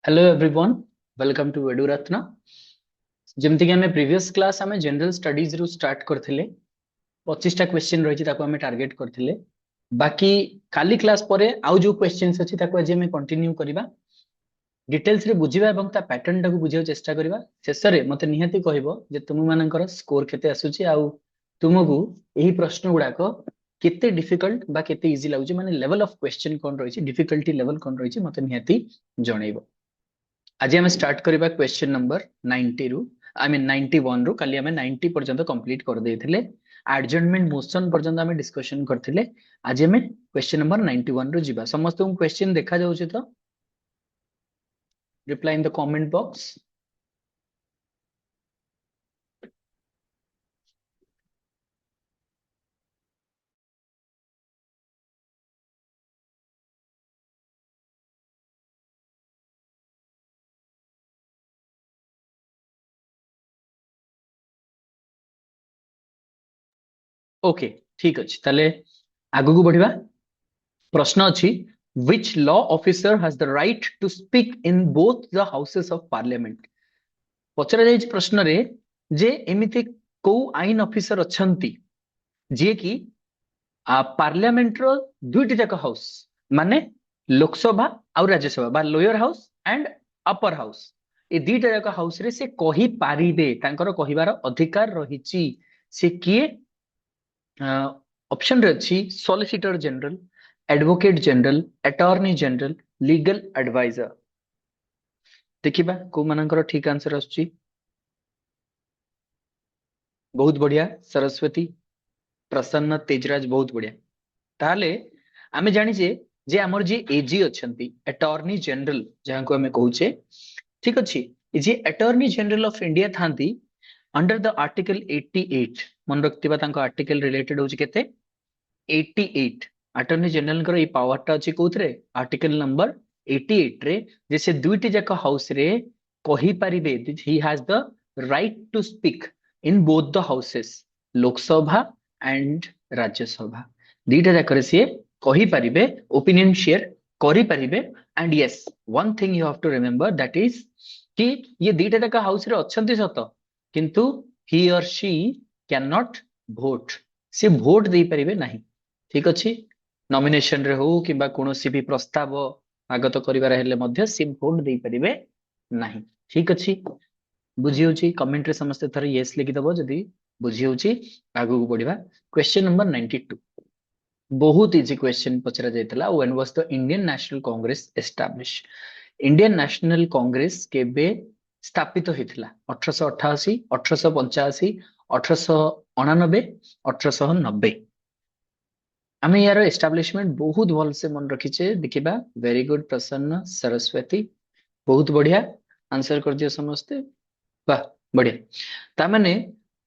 Hello everyone, welcome to Eduratna. जमती कि हमें प्रीवियस क्लास हमें जनरल स्टडीज रु स्टार्ट करथिले 25टा क्वेश्चन रहिछि ताको हमें टारगेट करथिले। बाकी काली क्लास परे आउ जो क्वेश्चंस अछि ताको आज हमें कंटिन्यू करिबा, डिटेल्स रे बुझिबा एवं ता पैटर्न टाको बुझियो चेष्टा करिबा। शेषरे मते निहाती कहइबो जे तुम मानकर स्कोर केते आसुछि आउ तुमको एही प्रश्न गुडाको केते डिफिकल्ट बा केते इजी लागुछि, माने लेवल ऑफ क्वेश्चन कोन रहिछि, डिफिकल्टी लेवल कोन रहिछि, मते निहाती जणैबो। आज हम स्टार्ट करबा क्वेश्चन नंबर 90 रु, आई मीन 91 रु। काली हमें 90 पर्यंत कंप्लीट कर देथिले, एडजस्टमेंट मोशन पर्यंत हमें डिस्कशन करथिले। आज हमें क्वेश्चन नंबर 91 रु जिबा। समस्त को क्वेश्चन देखा जाउछि तो reply in the comment box. Okay, ठीक अछि। ताले आगु को बढ़िबा। प्रश्न अछि, which law officer has the right to speak in both the houses of parliament? पचरा जाइछ प्रश्न रे जे एमिति को आइन ऑफिसर अछंती जे कि पार्लियामेंट रो दुईटी जाक हाउस, माने लोकसभा और राज्यसभा बा lower house and upper house, ए दुईटा जाक हाउस रे से कहि पारिबे, तांकर कहिबार अधिकार रहिछि। से किए? ऑप्शन रे अछि solicitor general, advocate general, attorney general, legal adviser. देखिबा को मानकर ठीक आंसर आछी। बहुत बढ़िया सरस्वती, प्रसन्न, तेजराज, बहुत बढ़िया। ताले आमे जानी जे हमर जे एजी अछंती अटॉर्नी जनरल जहां को हमें कहूचे, ठीक अछि। जे अटॉर्नी जनरल ऑफ इंडिया थांती अंडर द आर्टिकल 88। मन रखतिबा तांको आर्टिकल रिलेटेड होची केते 88। अटॉर्नी जनरल कर ए पावर टा अछि कोथरे आर्टिकल नंबर 88 रे, जे से दुईटी जाक हाउस रे कहि परिबे, he has the right to speak in both the houses, Lok Sabha and Rajya Sabha. दुईटा जाक रे से कहि परिबे, ओपिनियन शेयर करि परिबे। And yes, one thing you have to remember that is कि ये दुईटा जाक हाउस रे अछंती सत, किंतु ही और शी कैन नॉट भोट, से भोट दे परिबे नहीं। ठीक अछि। नॉमिनेशन रे हो किबा कोनोसी भी प्रस्ताव आगत करिवार हेले मध्य से भोट दे परिबे नहीं। ठीक अछि, बुझी होची। कमेंट रे समस्त थर यस लिखि दबो जदी बुझी होची। आगु को बढ़िबा। क्वेश्चन नंबर 92, बहुत इजी क्वेश्चन पचरा जायतला। When was the Indian National Congress establish? Indian National Congress केबे स्थापित होइथिला? 1888, 1885, 1889, 1890। आमे यार एस्टैब्लिशमेंट बहुत भल से मन रखिचे। देखिबा, वेरी गुड प्रसन्न, सरस्वती, बहुत बढ़िया आंसर कर दियो समस्ते। वाह बढ़िया। ता माने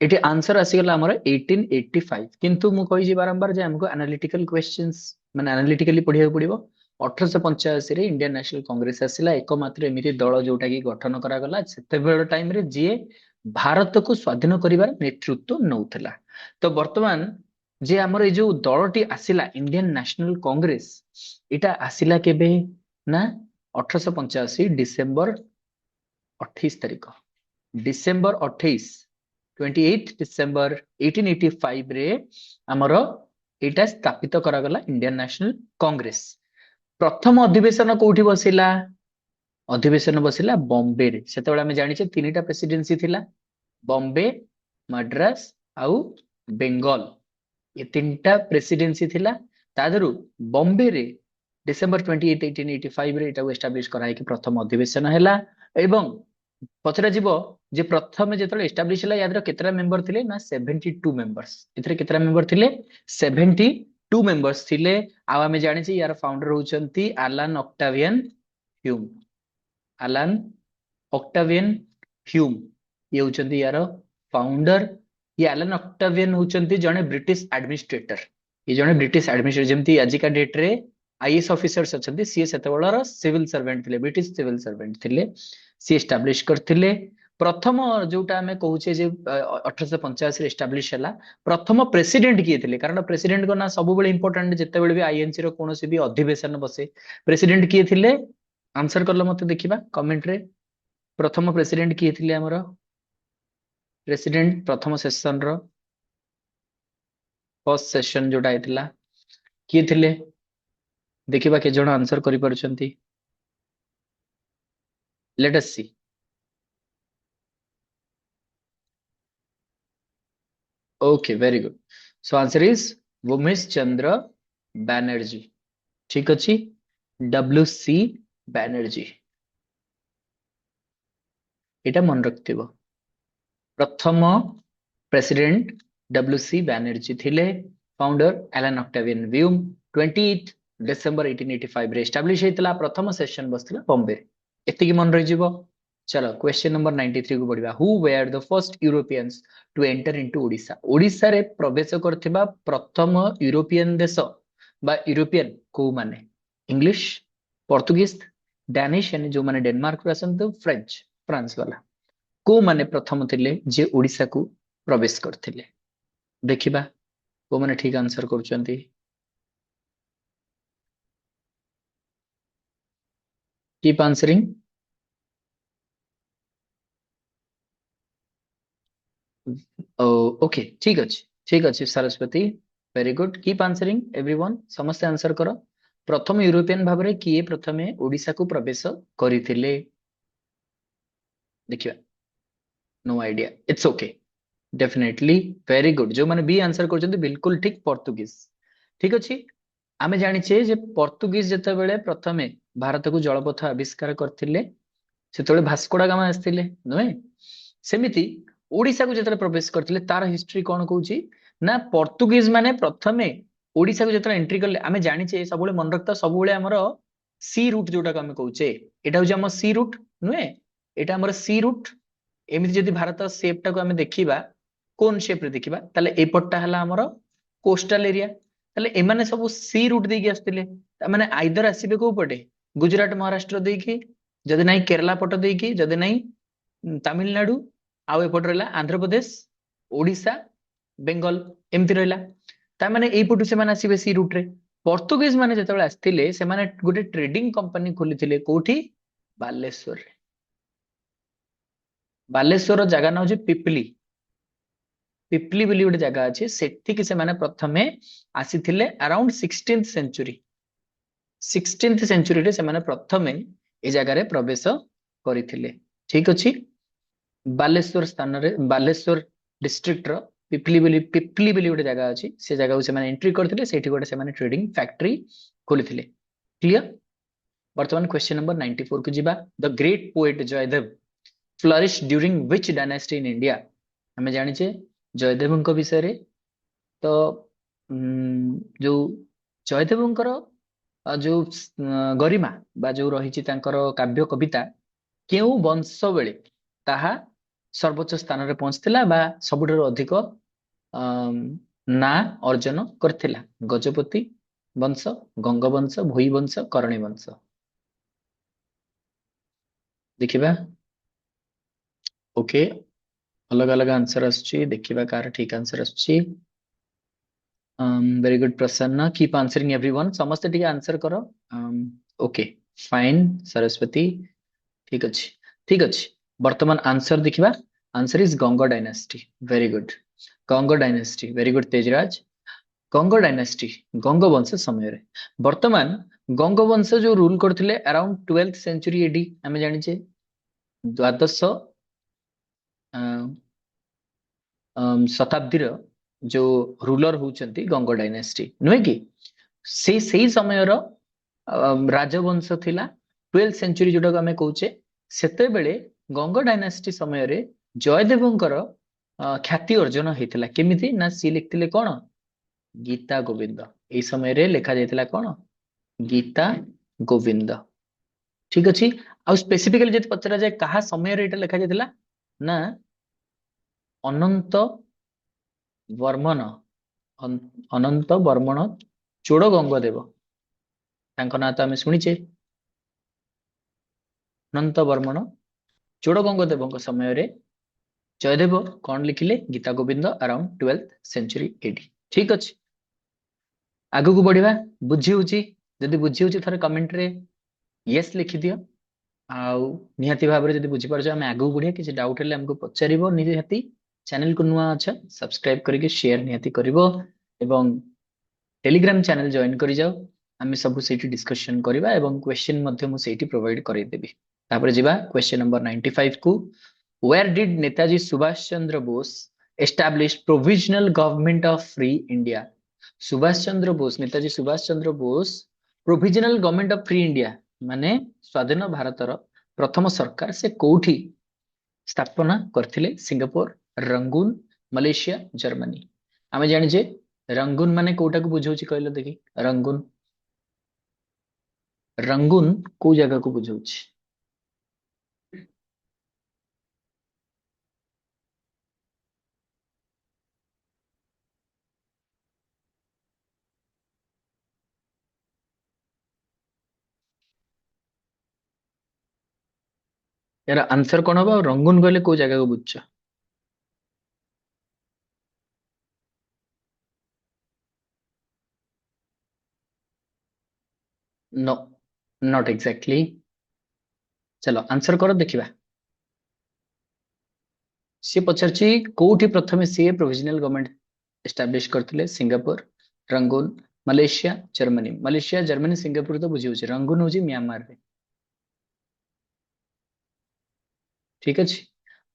एटी आंसर आसीगला हमर 1885। किंतु मु कहि जे बारंबार जे हमको एनालिटिकल क्वेश्चंस माने एनालिटिकली पढिया पड़िबो। 1885 रे इंडियन नेशनल कांग्रेस आसिला, एकमात्र एमिति दल जोटा की गठन करा गला सेते बेल टाइम रे, जे भारत को स्वाधीन करिवार नेतृत्व नउथला। तो वर्तमान जे हमर ए जो दलटी आसिला इंडियन नेशनल कांग्रेस, एटा आसिला केबे ना 1885 डिसेंबर 28 तारिख, डिसेंबर 28, 28 डिसेंबर 1885 रे हमर एटा स्थापित करा गला इंडियन नेशनल कांग्रेस। प्रथम अधिवेशन कोठी बसिला? अधिवेशन बसिला बॉम्बे रे। सेतेबेले हमें जानिछे तीनटा प्रेसिडेंसी थिला, बॉम्बे, मद्रास आउ बेंगल। ये तीनटा प्रेसिडेंसी थिला। तादरु बॉम्बे रे डिसेंबर 28, 1885 रे एटा एस्टैब्लिश कराई कि प्रथम अधिवेशन हैला। एवं पचरा जीवो जे प्रथम जेतले एस्टैब्लिश हैला, यादर केतरा मेंबर थिले ना 72 मेंबर्स। इथरे केतरा मेंबर थिले? 72 मेंबर्स थिले। आ हमें जानि छी यार फाउंडर होचंती Allan Octavian Hume. Allan Octavian Hume ये होचंती यार फाउंडर। ये एलन ऑक्टावियन होचंती जने ब्रिटिश एडमिनिस्ट्रेटर। ये जने ब्रिटिश एडमिनिस्ट्रेटर, जेमती आज का डेट रे आईएएस ऑफिसर्स अछंती, सी सेतेबेलर सिविल सर्वेंट थिले, ब्रिटिश सिविल सर्वेंट थिले। सी एस्टैब्लिश करथिले। प्रथम जोटा हमें कहूचे जे 1885 रे एस्टैब्लिश हैला। प्रथम प्रेसिडेंट किए थिले? कारण प्रेसिडेंट को ना सब बेले इंपोर्टेंट, जेतेबेले भी आईएनसी रो कोनोसी भी अधिवेशन बसे, प्रेसिडेंट किए थिले? आंसर करलो मते देखिबा कमेंट रे। प्रथम प्रेसिडेंट किए थिले हमर? प्रेसिडेंट प्रथम सेशन रो फर्स्ट सेशन जोटा आइथिला किए थिले? देखिबा के जण आंसर करि परछंती। Let us see. Okay very good. So answer is Umesh Chandra Banerjee. ठीक अछि, डब्ल्यू सी बैनर्जी। एटा मन रखथिबो। प्रथम प्रेसिडेंट डब्ल्यू सी बैनर्जी थिले। फाउंडर एलन ऑक्टेवियन व्यूम 28 डिसेंबर 1885 रे एस्टैब्लिश हेतला। प्रथम सेशन बसथिला बॉम्बे। एति की मन रहि जिवो। चलो क्वेश्चन नंबर 93 को बढ़िबा। Who were the first Europeans to enter into Odisha? Odisha रे प्रवेश करथिबा प्रथम यूरोपियन देश बा यूरोपियन को माने? इंग्लिश, पोर्तुगीज, डैनिश यानी जो माने डेनमार्क रो आसंत, फ्रेंच फ्रांस वाला। को माने प्रथम थिले जे ओडिशा को प्रवेश करथिले? देखिबा को माने ठीक आंसर करचंती। Keep answering. ओके ठीक अच्छे Saraswati. Very good, keep answering everyone. समस्त आंसर करो। प्रथम यूरोपियन भाव में किए प्रथमे ओडिशा को प्रवेश करथिले? देखिबा। No idea, it's okay. Definitely very good. जो माने बी आंसर करचंती बिल्कुल ठीक, पोर्तुगीज। ठीक अछि। आमे जानिछे जे पोर्तुगीज जेतेबेले प्रथमे भारत को जलपथ आविष्कार करथिले सेतेबेले भास्कोडा गामा आस्थिले नुहे? सेमिति ओडिशा को जेतेबेले प्रवेश करथिले तार हिस्ट्री कोन कहूची ना पोर्तुगीज माने प्रथमे ओडिशा को जेतेबेले एंट्री करले। आमे जानिछे सबुले मन रखता सबुले हमरो सी रूट जोटा को आमे कहूचे एटा होची हमर सी रूट नुहे? एटा हमर सी रूट। एमिति जदि भारत शेप टा को आमे देखिबा कोन शेप रे देखिबा ताले एपटटा हला हमर कोस्टल एरिया। ताले एमाने सब सी रूट देकी आस्थिले। माने आइदर आसीबे को पटे गुजरात महाराष्ट्र देकी, जदि नाही केरला पट देकी, जदि नाही तमिलनाडु, आउ एपट रहला आंध्र प्रदेश, ओडिशा, बेंगल एमति रहला। ता माने एई पटु से माने आसीबे सी रूट रे। पोर्तुगीज माने जेतेबेले आस्थिले से माने गोटे ट्रेडिंग कंपनी खोलिथिले कोठी? बालेश्वर रे। बालेश्वर जगह ना होची पिपली। पिपली बोली गोटे जगह अछि, सेठिकी से माने प्रथमे आसीथिले around 16th century. 16th century रे से माने प्रथमे ए जगह रे प्रवेश करिथिले। ठीक अछि। बालेश्वर स्थान रे बालेश्वर डिस्ट्रिक्ट रो पिपली बोली गोटे जगह अछि, से जगह को से माने एंट्री करथिले। सेठी गोटे से माने ट्रेडिंग फैक्ट्री खोलिथिले। क्लियर? वर्तमान क्वेश्चन नंबर 94 को जिबा। The great poet Jayadev flourish during which dynasty in India? हमें जानिछे जयदेवଙ୍କ विषय तो जो जयदेवଙ୍କର जो गरिमा बा जो रही काव्य कविता केउ वंश बेले ताहा सर्वोच्च स्थान रे पहुंचथिला बा सबुठारु अधिक ना अर्जन करथिला? गजपति वंश, गंग वंश, भोई वंश, करणी वंश। देखिबा। ओके, अलग अलग आंसर आछी। देखिबा कार ठीक आंसर आछी। Very good Prasanna, keep answering everyone. समस्त ठीक आंसर करो। Okay fine Saraswati. ठीक अछि, ठीक अछि। वर्तमान आंसर देखिबा। Answer is Ganga dynasty. Very good, Ganga dynasty. Very good Tejraj. Ganga dynasty Ganga वंश समय रे वर्तमान गंग वंश जो रूल करथिले अराउंड 12th सेंचुरी एडी। हमें जानिछे द्वादश शताब्दी रो जो रूलर होचंती गंग डायनेस्टी नुहे कि? से समय रो राजवंश थिला 12th सेंचुरी जोटा हमें कहूचे। सेते बेले गंग डायनेस्टी समय रे जयदेवଙ୍କର ख्याति अर्जन हेतिला केमिति ना सी लिखथिले कोन? गीता गोविंद। ए समय रे लेखा जायतिला कोन? गीता गोविंद। ठीक अछि। आ स्पेसिफिकली जति पचरा जाय कहा समय रे एटा लेखा जायतिला ना अनंत वर्मन अनंत वर्मन चोड़ गंगदेव तांको ना तो आमे सुनिचे। अनंत वर्मन चोड़ गंगदेव समय रे जयदेव कौन लिखिले? Gita Govind around 12th century AD. ठीक अछि। आगु को बढ़िबा। बुझी होची? जदि बुझी होची थारे कमेंट रे यस लिखि दियो। आउ निहाती भाबरे जदि बुझी पारछ आमे आगु बढ़िया किछि डाउट हेले हमको पचारिबो निहाती। चैनल को नुआ अच्छा सब्सक्राइब करके शेयर निहाती करिवो एवं टेलीग्राम चैनल जॉइन करि जाओ। आमे सब सेठी डिस्कशन करिबा एवं क्वेश्चन मध्ये मु सेठी प्रोवाइड करि देबी। तापर जिबा क्वेश्चन नंबर 95 को where did Netaji Subhash Chandra Bose establish provisional government of free India. Subhash Chandra Bose Netaji Subhash Chandra Bose provisional government of free India माने स्वाधीन भारतर प्रथम सरकार से कोठी स्थापना करथिले। Singapore, Rangoon, Malaysia, Germany. आमे जानिजे रंगून माने कोटा को बुझौछि कहलो देखि। रंगून रंगून को जगह को बुझौछि? यार आंसर कोन हबो? रंगून कहले को जगह को बुझछ? No, not exactly. चलो आंसर करो देखिबा। से पचारछि कोठी प्रथमे से प्रोविजनल गवर्नमेंट एस्टैब्लिश करथिले। Singapore, Rangoon, Malaysia, Germany. Malaysia, Germany, Singapore तो बुझियोछि। रंगून होछि म्यांमार रे। ठीक अछि।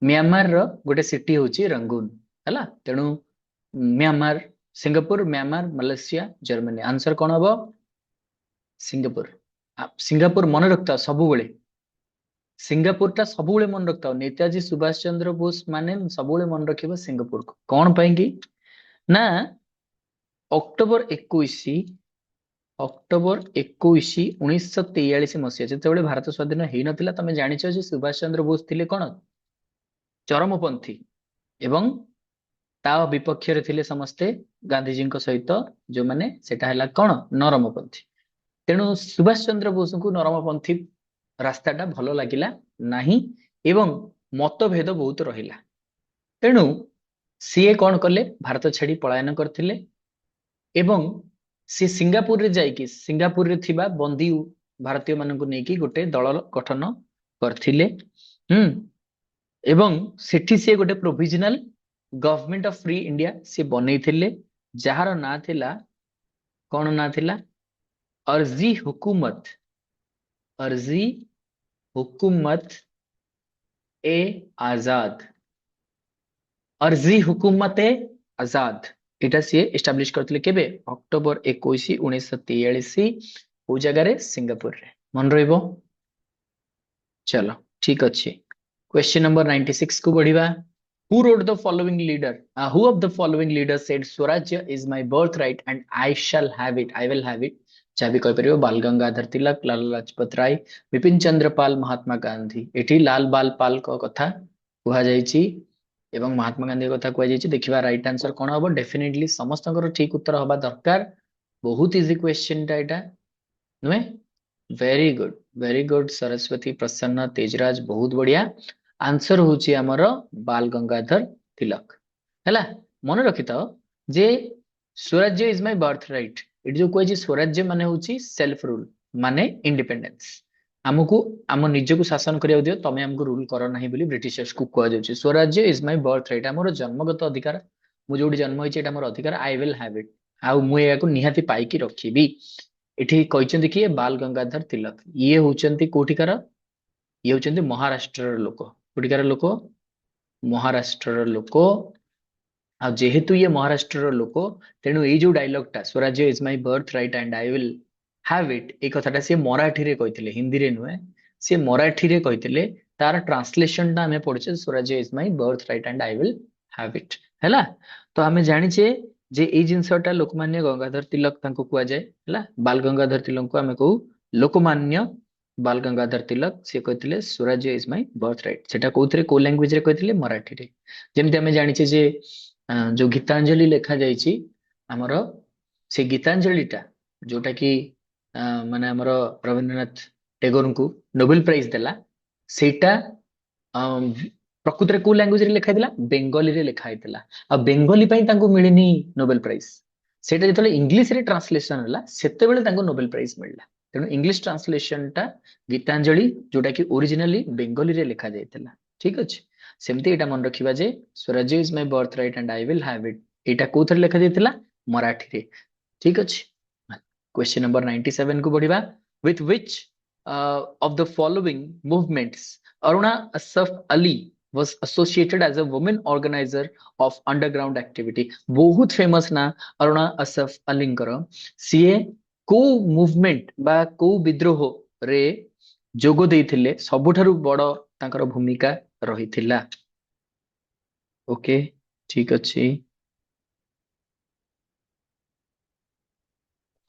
म्यांमार रो गोटे सिटी होछि रंगून हला। तेनु Myanmar, Singapore, Myanmar, Malaysia, Germany. Answer कोन हबो? सिंगापुर। सिंगापुर मन रखता सबु बेले। सिंगापुर टा सबु बेले मन रखता। नेताजी सुभाष चंद्र बोस माने सबु बेले मन रखिबो सिंगापुर को। कोन पई कि ना अक्टोबर 21 अक्टोबर 21 1943 मसीहा जेतेबेले भारत स्वाधीन हेई नथिला। तमे जानिଛ जे सुभाष चंद्र बोस थिले कोन चरमपंथी एवं ता विपक्ष रे थिले समस्ते गांधीजी को सहित जो माने सेटा हला कोन नरमपंथी। तेणु सुभाष चंद्र बोस को नरमपंथी रास्ताटा भलो लागिला नाही एवं मतभेद बहुत रहिला। तेणु सीए कौन कले? भारत छाड़ी पलायन करथिले एवं सी सिंगापुर रे जाइकी सिंगापुर रे थिबा बंदी भारतीय मानक नेकी गोटे दल गठन करथिले। एवं सेठी से गोटे provisional government of free India से बनैथिले जहार ना थिला कौन ना थिला? अर्जी हुकूमत। अर्जी हुकूमत ए आजाद। अर्जी हुकूमत ए आजाद एटा सी एस्टाब्लिश करथिले केबे? अक्टोबर 21 1943 ओ जगह रे सिंगापुर रे। मन रहइबो। चलो ठीक अछि। क्वेश्चन नंबर 96 को बढ़िबा। Who wrote the following leader? Who of the following leaders said Swarajya is my birthright and I shall have it? I will have it. चाबी कहि परिबो बाल गंगाधर तिलक, लाला लाजपत राय, विपिन चंद्र पाल, महात्मा गांधी। एठी लाल बाल पाल को कथा कुहा जायछि एवं महात्मा गांधी कथा कुहा जायछि। देखिबा राइट आंसर कोन हबो? डेफिनेटली समस्तଙ୍କର ठीक उत्तर हबा दरकार। बहुत इजी क्वेश्चन टा एटा नुहे। वेरी गुड सरस्वती, प्रसन्न, तेजराज बहुत बढ़िया। आंसर होची हमर बाल गंगाधर तिलक हैला। मन रखिथाओ जे स्वराज्य is my birth right. It जो कोइ स्वराज्य माने होची सेल्फ रूल माने इंडिपेंडेंस। हमकु आम निजको शासन करिया दियो, तमे हमकु रूल करो नाही बोली ब्रिटिशर्स को कह जाउची। स्वराज्य इज माय बर्थ राइट हमर जन्मगत अधिकार। मु जोडी जन्म होइची एटा हमर अधिकार। आई विल हैव इट। आउ मु याको निहाती पाइकी रखिबी। एठी कहचंदी कि बाल गंगाधर तिलक ये होचंती कोठिकार? ये होचंती महाराष्ट्र लोक। कोठिकार लोक? महाराष्ट्र लोक। आ जेहेतु ये महाराष्ट्र लोक तेणु ये जो डायलॉग टा Swarajya is my birth right and I will have it ए कथाटा से मराठी रे कहिथिले, हिंदी रे नुहे। से मराठी रे कहिथिले। तार ट्रांसलेशन टा हमें पढिछे स्वराज्य is my birth right and I will have it हैला। तो हमें जानिछे जे ए जिंसटा लोकमान्य गंगाधर तिलक तांको कुआ जाय हैला। बाल गंगाधर तिलक को हमें कहू लोकमान्य बाल गंगाधर तिलक। से कहिथिले स्वराज्य इज माय बर्थ राइट। सेटा कोउथरे को लैंग्वेज रे कहिथिले? मराठी रे। जेमति हमें जानिछे जे जो गीतांजलि लेखा जाइछि हमर से गीतांजलिटा जोटा कि माने हमर रविंद्रनाथ टैगोर को नोबेल प्राइज देला सेटा प्रकृत रे को लैंग्वेज रे लिखा हैतिला? बेंगली रे लिखा हैतिला। आ बेंगली पई तांको मिलिनी नोबेल प्राइज। सेटा जतले इंग्लिश रे ट्रांसलेशन होला सेते बेले तांको नोबेल प्राइज मिलला। तेणु इंग्लिश ट्रांसलेशन टा गीतांजलि जोटा कि ओरिजिनली बेंगली रे लिखा जाइतिला ठीक अछि सेमती एटा मन रखिबा जे Swaraj is my birth right and I will have it एटा कोथरे लिखा जाइतिला मराठी रे ठीक अछि क्वेश्चन नंबर 97 को बढ़िबा with which of the following movements Aruna Asaf Ali was associated as a woman organizer of underground activity बहुत फेमस ना अरुणा असफ अलींकर सीए को मूवमेंट बा को विद्रोह रे जोग देइथिले सबुठारु बड़ तांकर भूमिका रहिथिला ओके ठीक अछि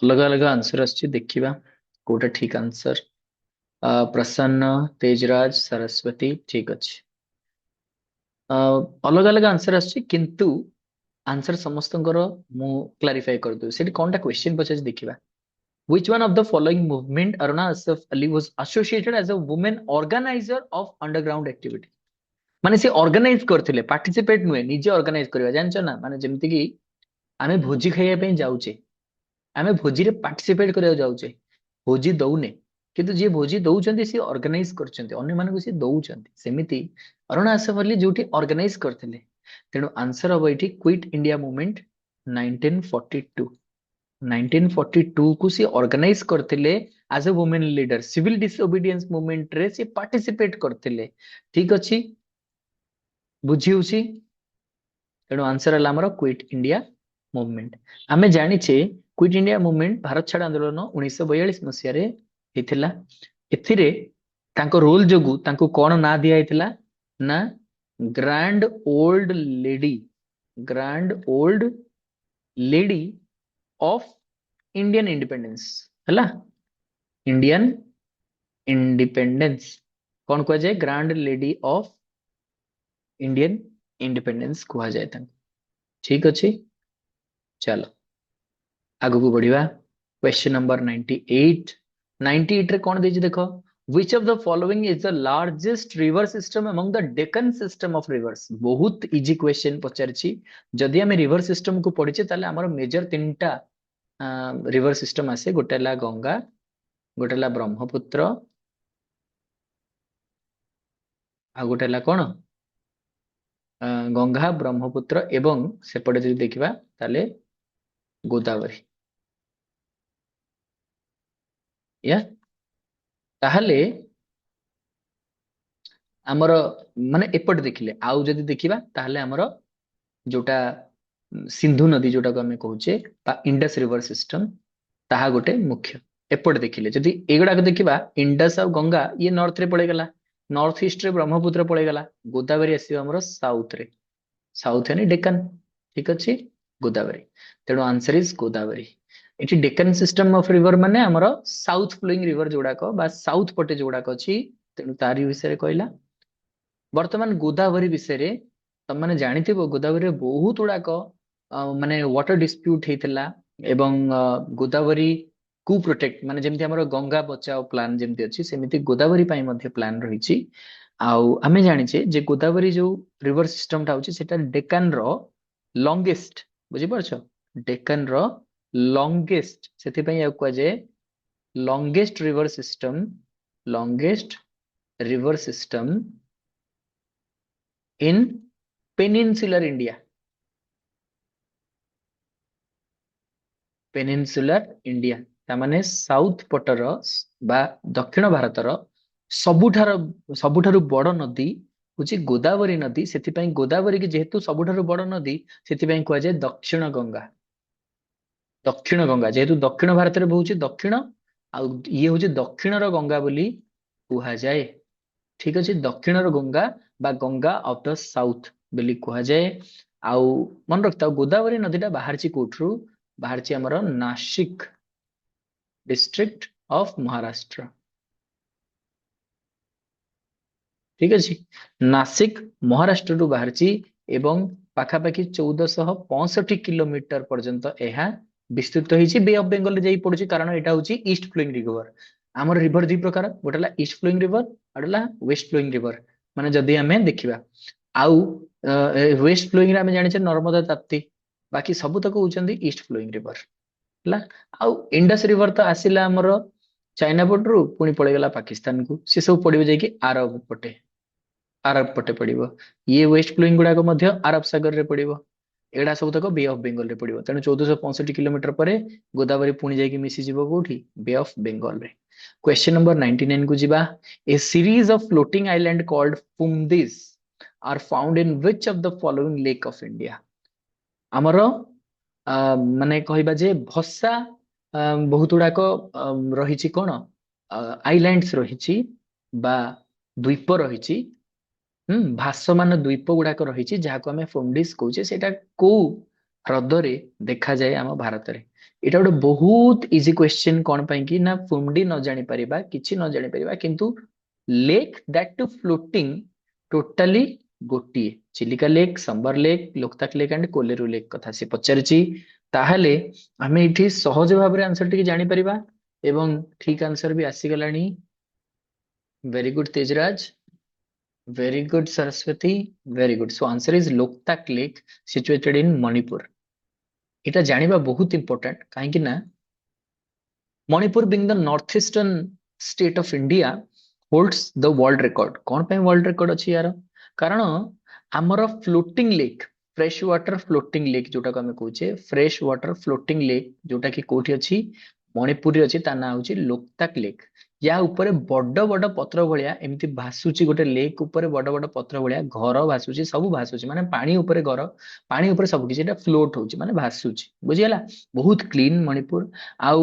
अलग अलग आंसर आछि देखिबा कोटा ठीक आंसर प्रसन्न तेजराज सरस्वती ठीक अछि अलग अलग आंसर आछि किंतु आंसर समस्तଙ୍କର ମୁଁ କ୍ଲାରିଫାଇ କରିଦେବି ସେଠି कोनटा क्वेश्चन पचास देखिबा which one of the following movement Aruna Asaf Ali was associated as a woman organizer of underground activity माने से ऑर्गेनाइज करथिले पार्टिसिपेट नुए निजे ऑर्गेनाइज करबा जानछ ना माने जेमति कि आमे भोजी खाइया पे जाउचे आमे भोजी रे पार्टिसिपेट करिया जाउचे भोजी दउने किंतु जे भोजी दउचंती से ऑर्गेनाइज करचंती अन्य मानको से दउचंती सेमिति अरुणा असफ अली जोटी ऑर्गेनाइज करथिले तेणु आंसर अब एठी क्विट इंडिया मूवमेंट 1942 1942 को सी ऑर्गेनाइज करथिले as a women leader civil disobedience movement रे सी पार्टिसिपेट करथिले ठीक अछि बुझी होछि तेणु आंसर हला हमर क्विट इंडिया मूवमेंट आमे जानि छे क्विट इंडिया मूवमेंट भारत छाड़ आंदोलन 1942 मसिया रे हेथिला एथिरे तांको रोल जोगु तांको कोन ना दिया हेथिला ना grand old lady of Indian independence हला इंडियन इंडिपेंडेंस कौन कह जाए grand lady of Indian independence कह जाए ठीक अच्छे चलो आगु को बढ़िया क्वेश्चन नंबर 98 रे कौन देछि देखो which of the following is the largest river system among the Deccan system of rivers बहुत इजी क्वेश्चन पचारछि जदि हम रिवर सिस्टम को पढिचे ताले हमर मेजर तीनटा रिवर सिस्टम आसे गोटेला गंगा गोटेला ब्रह्मपुत्र आ गोटेला कोन गंगा ब्रह्मपुत्र एवं सेपटे जदि देखिबा ताले गोदावरी या ताहले हमर माने एपट देखिले आउ जदि देखिबा ताहले हमर जोटा सिंधु नदी जोटा को हमें कहूचे इंडस रिवर सिस्टम ताहा गोटे मुख्य एपट देखिले जदि एगुडा को देखिबा इंडस और गंगा ये नॉर्थ रे पड़े गला नॉर्थ ईस्ट रे ब्रह्मपुत्र पड़े गला गोदावरी आसीबा हमर साउथ यानी डेक्कन ठीक अछि गोदावरी तेणु आंसर इज गोदावरी एठी डेक्कन सिस्टम ऑफ रिवर माने हमर साउथ फ्लोइंग रिवर जोडा को बा साउथ पटे जोडा को अछि तेणु तारी विषय कहला वर्तमान गोदावरी विषय तुम मैंने जानिथिबो गोदावरी बहुत गुड़ाक माने वाटर डिस्प्यूट हेतिला एवं गोदावरी को प्रोटेक्ट माने जेमति हमर गंगा बचाओ प्लान जेमति अछि सेमिति गोदावरी पई मध्ये प्लान रहिछि आउ आमे जानिछे जे गोदावरी जो रिवर सिस्टम टा होछि सेटा डेक्कन रो लॉन्गेस्ट बुझि परछो डेक्कन रो लॉन्गेस्ट सेति पई आ को जे longest river system in peninsular India तामाने साउथ पटर बा दक्षिण भारतर सबुठारु बड़ नदी होची गोदावरी नदी सेति पई गोदावरी की जेहेतु सबुठारु बड़ नदी सेति पई कहै जाय दक्षिण गंगा जेहेतु दक्षिण भारत रे बहुची दक्षिण आ ये होची दक्षिण रो गंगा बोली कहै जाय ठीक अछि दक्षिण रो गंगा बा गंगा ऑफ द साउथ बोली कहै जाय आउ मन रखता गोदावरी नदीटा बाहरची कोठरू बाहरची हमर नासिक डिस्ट्रिक्ट ऑफ महाराष्ट्र ठीक अछि नासिक महाराष्ट्र रु बाहरची एवं पाखापाखि 1465 किलोमीटर पर्यंत एहा विस्तृत होईची बे ऑफ बेंगल रे जाई पडुची कारण एटा होची ईस्ट फ्लोइंग रिवर हमर रिवर दुई प्रकार गोटेला ईस्ट फ्लोइंग रिवर आडला वेस्ट फ्लोइंग रिवर माने जदी हमें देखिबा आउ वेस्ट फ्लोइंग रे हमें जानिछे नर्मदा ताप्ती बाकी सब तक होचंदी ईस्ट फ्लोइंग रिवर हला आउ इंडस रिवर तो आसिला हमर चाइना पटरू पुणी पड़ेगा पाकिस्तान को, सी सब पड़ो जाकि आरब पटे पड़ो, ये वेस्ट फ्लोइंग गुड़ाक आरब सागर रे पड़ो, एड़ा सब तक बे ऑफ बेंगल रे पड़ो। तेणु 1465 किलोमीटर पर गोदावरी पुणी जाकि मिशीज कोठी बे ऑफ बेंगल रे। क्वेश्चन नंबर 99 को जीवा। A series of floating island called phumdis are found in which of the following lake of India. ଆମର ମାନେ କହିବା ଯେ ଭସା ବହୁତ ଗୁଡାକ ରହିଛି କଣ ଆଇଲ୍ୟାଣ୍ଡସ୍ ରହିଛି ବା ଦ୍ୱୀପ ରହିଛି, ଭାସମାନ ଦ୍ୱୀପ ଗୁଡାକ ରହିଛି ଯାହାକୁ ଆମେ ଫୁମଡିସ୍ କହୁଛେ। ସେଇଟା କୋଉ ହ୍ରଦରେ ଦେଖାଯାଏ ଆମ ଭାରତରେ? ଏଇଟା ଗୋଟେ ବହୁତ ଇଜି କ୍ୱେଶ୍ଚନ। କଣ ପାଇଁ କି ନା ଫୁମଡି ନ ଜାଣିପାରିବା କିଛି ନ ଜାଣିପାରିବା, କିନ୍ତୁ lake that to floating totally ଗୋଟିଏ, Chilika lake, Sambhar lake, Loktak lake and Kolleru lake କଥା ସେ ପଚାରିଛି। ତାହେଲେ ଆମେ ଏଠି ସହଜ ଭାବରେ ଆନ୍ସର ଟିକେ ଜାଣିପାରିବା ଏବଂ ଠିକ ଆନ୍ସର ବି ଆସିଗଲାଣି। Very good Tejraj, very good Saraswati, very good. So answer is Loktak Lake situated in Manipur. এটা জানিবা ବହୁତ important କାହିଁକି ନା Manipur being the northeastern state of India holds the world record। କଣ ପାଇଁ world record ଅଛି यार? କାରଣ ଆମର floating lake, fresh water floating lake ଯୋଉଟାକୁ ଆମେ କହୁଛେ fresh water floating lake, ଯୋଉଟା କି କୋଉଠି ଅଛି ମଣିପୁରରେ ଅଛି, ତା ନାଁ ହଉଛି ଲୋକତାକ ଲେକ୍। ୟା ଉପରେ ବଡ ବଡ ପତ୍ର ଭଳିଆ ଏମିତି ଭାସୁଛି, ଗୋଟେ ଲେକ୍ ଉପରେ ବଡ ବଡ ପତ୍ର ଭଳିଆ ଘର ଭାସୁଛି, ସବୁ ଭାସୁଛି, ମାନେ ପାଣି ଉପରେ ଘର, ପାଣି ଉପରେ ସବୁ କିଛି, ଏଟା ଫ୍ଲୋଟ ହଉଛି ମାନେ ଭାସୁଛି, ବୁଝିଗଲା। ବହୁତ କ୍ଲିନ ମଣିପୁର। ଆଉ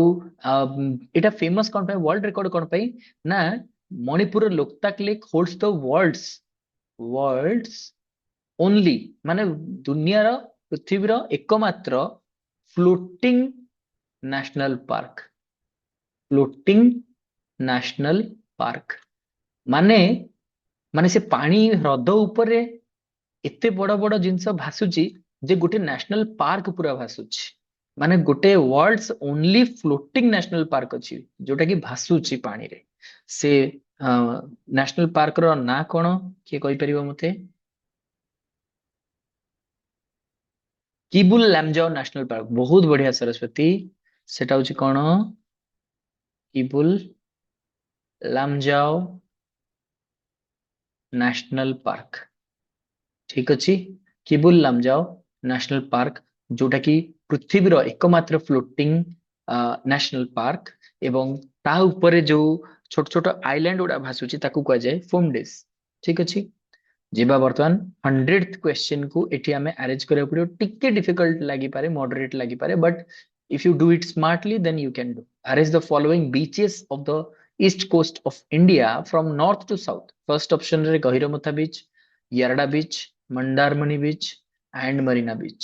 ଏଟା ଫେମସ କଣ ପାଇଁ, ୱାର୍ଲଡ ରେକର୍ଡ କଣ ପାଇଁ ନା ମଣିପୁର ଲୋକତାକ ଲେକ୍ ହୋଲ୍ଡସ ଦ ୱାର୍ଲଡସ୍ ଓନଲି, ମାନେ ଦୁନିଆର ପୃଥିବୀର ଏକମାତ୍ର floating national park. Floating national park ମାନେ ମାନେ ସେ ପାଣି ହ୍ରଦ ଉପରେ ଏତେ ବଡ ବଡ ଜିନିଷ ଭାସୁଛି ଯେ ଗୋଟେ ନ୍ୟାସନାଲ ପାର୍କ ପୁରା ଭାସୁଛି, ମାନେ ଗୋଟେ world's only floating national park ଅଛି ଯୋଉଟା କି ଭାସୁଛି ପାଣିରେ। ସେ ନ୍ୟାସନାଲ ପାର୍କର ନାଁ କଣ କିଏ କହିପାରିବ ମତେ? କିବୁଲ ଲାମଜାଓ ନ୍ୟାସନାଲ ପାର୍କ। ବହୁତ ବଢିଆ ସରସ୍ୱତୀ, ସେଟା ହଉଛି କଣ? କିବୁଲ ଲାମଜାଓ ନ୍ୟାସନାଲ ପାର୍କ। ଠିକ ଅଛି, କିବୁଲ ଲାମଜାଓ ନ୍ୟାସନାଲ ପାର୍କ, ଯୋଉଟା କି ପୃଥିବୀର ଏକମାତ୍ର ଫ୍ଲୋଟିଂ ନ୍ୟାସନାଲ ପାର୍କ ଏବଂ ତା ଉପରେ ଯୋଉ ଛୋଟ ଛୋଟ ଆଇଲ୍ୟାଣ୍ଡ ଗୁଡା ଭାସୁଛି ତାକୁ କୁହାଯାଏ ଫୁମଡିସ୍। ଠିକ ଅଛି, ଯିବା ବର୍ତ୍ତମାନ 100th କ୍ୱେଶ୍ଚନ କୁ। ଏଠି ଆମେ ଆରେଞ୍ଜ କରିବାକୁ ପଡିବ, ଟିକେ ଡିଫିକଲ୍ଟ ଲାଗିପାରେ, ମଡରେଟ ଲାଗିପାରେ, but if you do it smartly then you can do। arrange the following beaches of the east coast of India from north to south। first option ରେ Gahirmatha beach, Yarada beach, Mandarmani beach and Marina beach.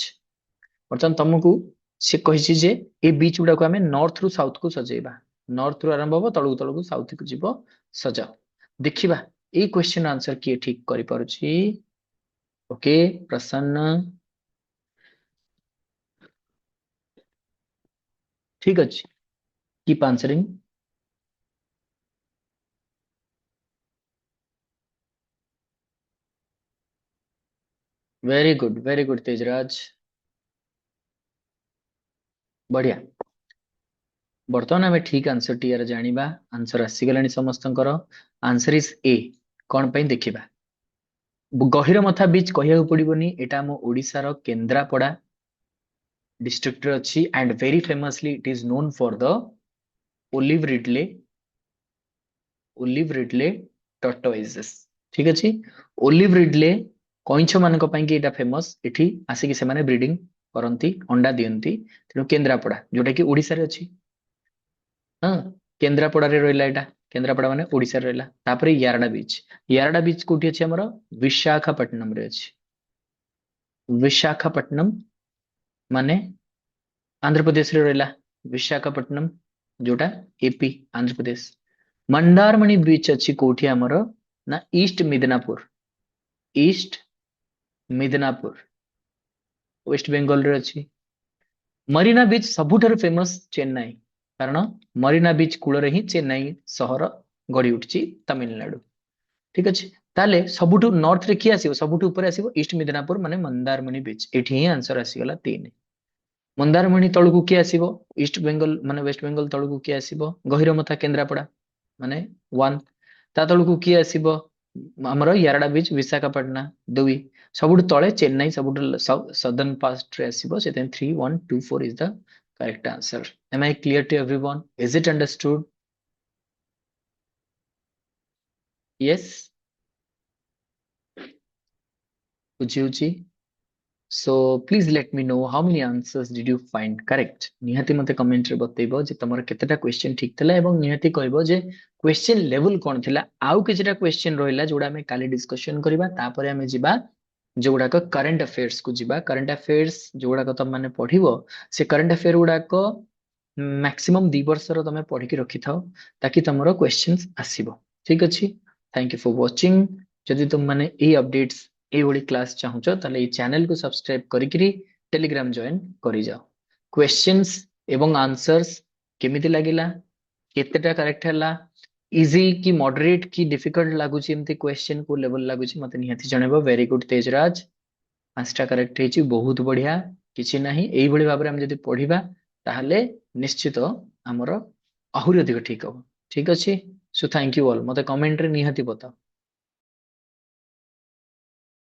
ବର୍ତ୍ତମାନ ତମକୁ ସେ କହିଛି ଯେ ଏ beach ଗୁଡାକୁ ଆମେ north ରୁ south କୁ ସଜେଇବା, ନର୍ଥ ରୁ ଆରମ୍ଭ ହବ ତଳକୁ ତଳକୁ ସାଉଥ କୁ ଯିବ, ସଜାଅ। ଦେଖିବା ଏଇ କ୍ୱେଶ୍ଚନ ଆନ୍ସର କିଏ ଠିକ କରିପାରୁଛି। ଓକେ ପ୍ରସନ୍ନ, ଠିକ ଅଛି, keep answering। very good Tejraj, बढ़िया। ବର୍ତ୍ତମାନ ଆମେ ଠିକ ଆନ୍ସର ଟି ୟାର ଜାଣିବା। ଆନ୍ସର ଆସିଗଲାଣି ସମସ୍ତଙ୍କର। Answer is a. କଣ ପାଇଁ ଦେଖିବା। ଗହିରମଥା ବିଚ୍ କହିବାକୁ ପଡିବନି, ଏଟା ଆମ ଓଡିଶାର କେନ୍ଦ୍ରାପଡା डिस्ट्रिक्ट रे अच्छी and very famously it is known for the olive ridley tortoises. ठीक अच्छे, ओलिव रिडले कईछ मान एटा फेमस, एठी आसिकी से माने ब्रीडिंग करती, अंडा दियंती। तेणु केन्द्रापड़ा जोटा कि ओडिशा रे अच्छी, हाँ केन्द्रापड़ा रे रहिला एटा, केन्द्रापड़ा माने ओडिशा रे रहिला। तापरे यारडा बीच कोठी अछि हमर विशाखापट्टनम रे अछि। विशाखापट्टनम माने आंध्र प्रदेश रे रहिला विशाखापट्टनम, जोटा एपी आंध्र प्रदेश। मंदारमणि बीच अच्छी कोठी हमर ना ईस्ट मिदनापुर वेस्ट बेंगल रे अच्छी। मरीना बीच सबुठारु फेमस चेन्नई, कारण मरीना बीच कूल रे ही चेन्नई सहर गढ़ी उठी तमिलनाडु। ठीक अच्छे, ताले सबुठु नॉर्थ रे किए आसीबो, सबुठु ऊपर आसीबो ईस्ट मिदनापुर माने मंदारमणि बीच। एठी ही आंसर आसीगला 3। मंदारमणि तळकू किए आसीबो ईस्ट बेंगल माने वेस्ट बेंगल तळकू किए आसीबो गहिरमथा केन्द्रापड़ा माने 1 ता तळकू किए आसीबो हमर यारडा बीच विशाखापट्टना 2 सबुठ तळे चेन्नई सबुठ सदर्न पार्ट रे आसीबो सेते 3 1 2 4 is the correct answer am I clear to everyone is it understood yes बुझी so please let me know how many answers did you find correct निहाती मते कमेंट रे बतेइबो जे तमर केतेटा क्वेश्चन ठीक थिला एवं निहाती कहइबो जे क्वेश्चन लेवल कोन थिला आउ किछटा क्वेश्चन रहिला जोडा हमें काली डिस्कशन करबा तापरे हमें जिबा जोडा को करंट अफेयर्स को जिबा करंट अफेयर्स जोडा को तम माने पढिबो से करंट अफेयर गुडा को मैक्सिमम 2 वर्ष रो तमे पढि के रखि थाओ ताकि तमरो क्वेश्चंस आसीबो ठीक अछि थैंक यू फॉर वाचिंग जदि तुम माने ए अपडेट्स ए बड़ी क्लास चाहुच ताले ई चैनल को सब्सक्राइब करिकरी टेलीग्राम जॉइन करि जाओ क्वेश्चंस एवं आंसर्स केमिति लागिला केतेटा करेक्ट हला इजी की मॉडरेट की डिफिकल्ट लागुची एमती क्वेश्चन को लेवल लागुची मते निहाती जणेबो वेरी गुड तेजराज पांचटा करेक्ट हेची बहुत बढ़िया किछि नाही एई भली भाबरे हम जदि पढिबा ताहले निश्चित हमर आहुरि अधिक ठीक हो ठीक अछि सो थैंक यू ऑल मते कमेंट रे निहाती बताओ